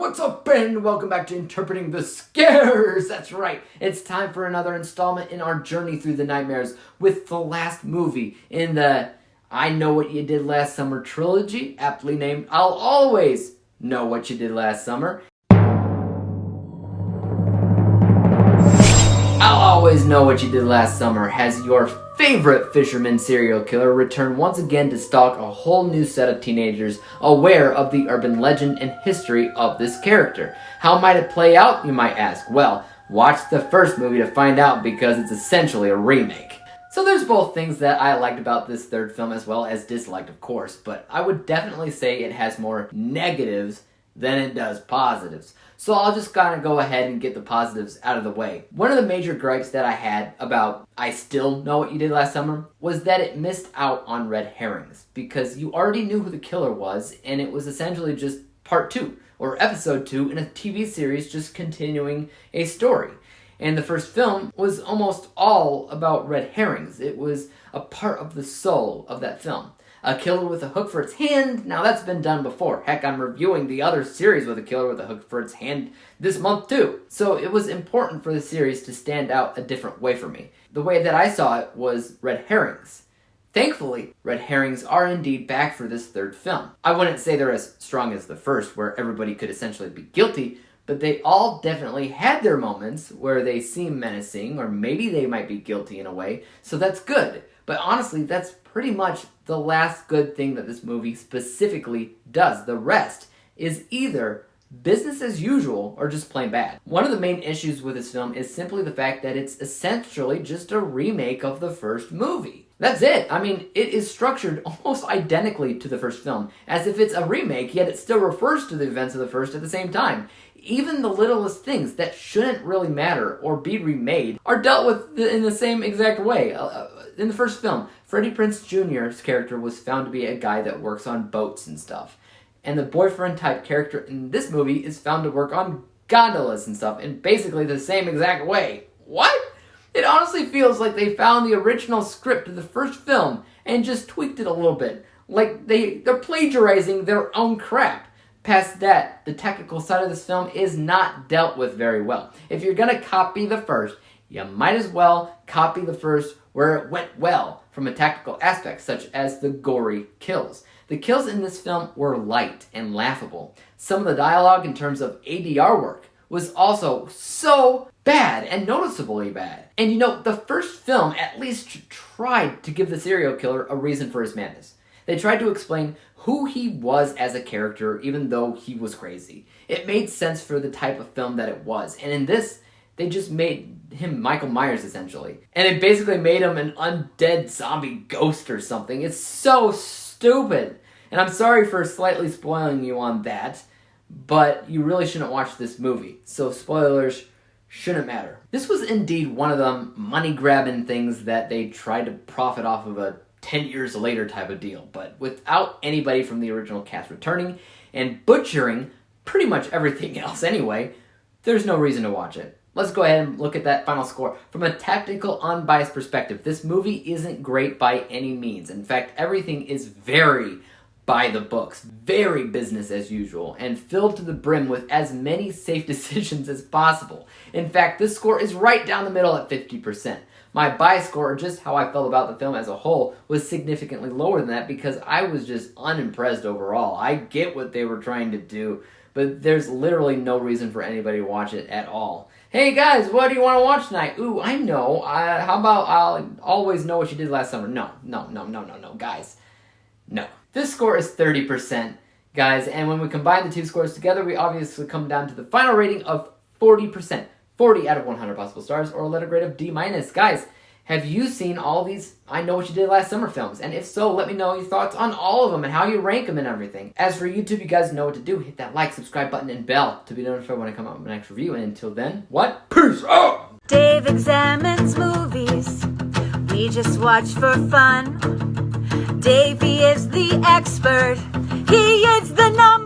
what's up, and welcome back to Interpreting the Scares. That's right, it's time for another installment in our journey through the nightmares with the last movie in the I Know What You Did Last Summer trilogy, aptly named I'll Always Know What You Did Last Summer. I'll Always Know What You Did Last Summer has your favorite fisherman serial killer return once again to stalk a whole new set of teenagers aware of the urban legend and history of this character. How might it play out, you might ask? Well, watch the first movie to find out, because it's essentially a remake. So there's both things that I liked about this third film as well as disliked, of course, but I would definitely say it has more negatives than it does positives. So I'll just kind of go ahead and get the positives out of the way. One of the major gripes that I had about I Still Know What You Did Last Summer was that it missed out on red herrings, because you already knew who the killer was, and it was essentially just part 2, or episode 2 in a TV series just continuing a story. And the first film was almost all about red herrings. It was a part of the soul of that film. A killer with a hook for its hand, now that's been done before. Heck, I'm reviewing the other series with a killer with a hook for its hand this month too. So it was important for the series to stand out a different way for me. The way that I saw it was red herrings. Thankfully, red herrings are indeed back for this third film. I wouldn't say they're as strong as the first, where everybody could essentially be guilty, but they all definitely had their moments where they seem menacing, or maybe they might be guilty in a way, so that's good. But honestly, that's pretty much the last good thing that this movie specifically does. The rest is either business as usual or just plain bad. One of the main issues with this film is simply the fact that it's essentially just a remake of the first movie. That's it. I mean, it is structured almost identically to the first film, as if it's a remake, yet it still refers to the events of the first at the same time. Even the littlest things that shouldn't really matter or be remade are dealt with in the same exact way. In the first film, Freddie Prinze Jr.'s character was found to be a guy that works on boats and stuff. And the boyfriend-type character in this movie is found to work on gondolas and stuff in basically the same exact way. What? It honestly feels like they found the original script of the first film and just tweaked it a little bit. Like they're plagiarizing their own crap. Past that, the technical side of this film is not dealt with very well. If you're gonna copy the first, you might as well copy the first where it went well from a tactical aspect, such as the gory kills. The kills in this film were light and laughable. Some of the dialogue in terms of ADR work was also so bad and noticeably bad. And you know, the first film at least tried to give the serial killer a reason for his madness. They tried to explain who he was as a character, even though he was crazy. It made sense for the type of film that it was. And in this, they just made him Michael Myers, essentially. And it basically made him an undead zombie ghost or something. It's so stupid. And I'm sorry for slightly spoiling you on that, but you really shouldn't watch this movie. So spoilers shouldn't matter. This was indeed one of them money-grabbin things that they tried to profit off of a 10 years later type of deal, but without anybody from the original cast returning and butchering pretty much everything else anyway, there's no reason to watch it. Let's go ahead and look at that final score. From a tactical, unbiased perspective, this movie isn't great by any means. In fact, everything is very by the books, very business as usual, and filled to the brim with as many safe decisions as possible. In fact, this score is right down the middle at 50%. My bias score, or just how I felt about the film as a whole, was significantly lower than that because I was just unimpressed overall. I get what they were trying to do, but there's literally no reason for anybody to watch it at all. Hey guys, what do you want to watch tonight? Ooh, I know. How about I'll Always Know What You Did Last Summer? No, guys. No. This score is 30%, guys, and when we combine the two scores together, we obviously come down to the final rating of 40%. 40 out of 100 possible stars, or a letter grade of D-. Guys, have you seen all these I Know What You Did Last Summer films? And if so, let me know your thoughts on all of them and how you rank them and everything. As for YouTube, you guys know what to do. Hit that like, subscribe button, and bell to be notified when I come out with my next review. And until then, what? Peace out! Dave examines movies we just watch for fun. Davey is the expert. He is the number